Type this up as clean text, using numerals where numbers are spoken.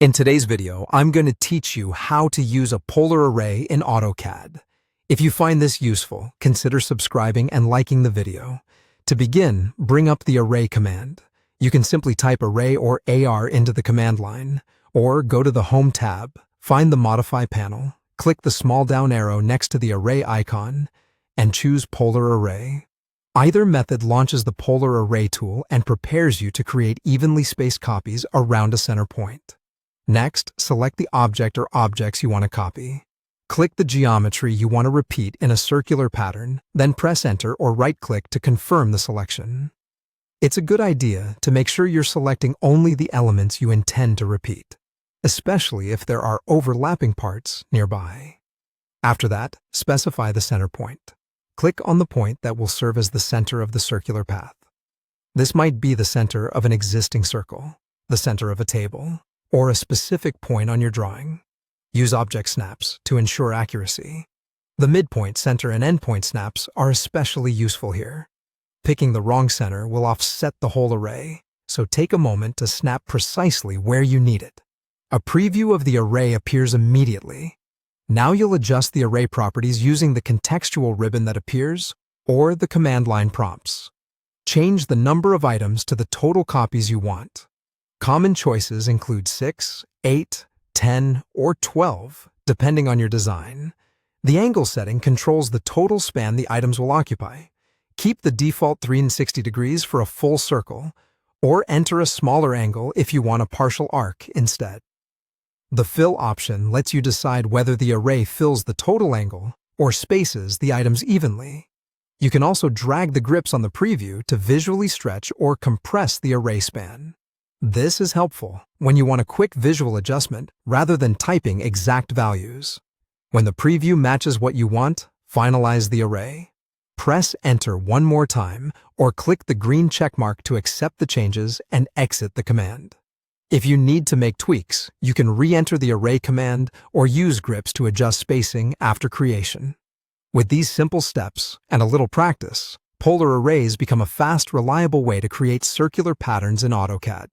In today's video, I'm going to teach you how to use a polar array in AutoCAD. If you find this useful, consider subscribing and liking the video. To begin, bring up the array command. You can simply type array or AR into the command line, or go to the Home tab, find the Modify panel, click the small down arrow next to the array icon, and choose Polar Array. Either method launches the Polar Array tool and prepares you to create evenly spaced copies around a center point. Next, select the object or objects you want to copy. Click the geometry you want to repeat in a circular pattern, then press Enter or right-click to confirm the selection. It's a good idea to make sure you're selecting only the elements you intend to repeat, especially if there are overlapping parts nearby. After that, specify the center point. Click on the point that will serve as the center of the circular path. This might be the center of an existing circle, the center of a table, or a specific point on your drawing. Use object snaps to ensure accuracy. The midpoint, center, and endpoint snaps are especially useful here. Picking the wrong center will offset the whole array, so take a moment to snap precisely where you need it. A preview of the array appears immediately. Now you'll adjust the array properties using the contextual ribbon that appears or the command line prompts. Change the number of items to the total copies you want. Common choices include 6, 8, 10, or 12, depending on your design. The angle setting controls the total span the items will occupy. Keep the default 360 degrees for a full circle, or enter a smaller angle if you want a partial arc instead. The Fill option lets you decide whether the array fills the total angle or spaces the items evenly. You can also drag the grips on the preview to visually stretch or compress the array span. This is helpful when you want a quick visual adjustment rather than typing exact values. When the preview matches what you want, finalize the array. Press Enter one more time or click the green checkmark to accept the changes and exit the command. If you need to make tweaks, you can re-enter the array command or use grips to adjust spacing after creation. With these simple steps and a little practice, polar arrays become a fast, reliable way to create circular patterns in AutoCAD.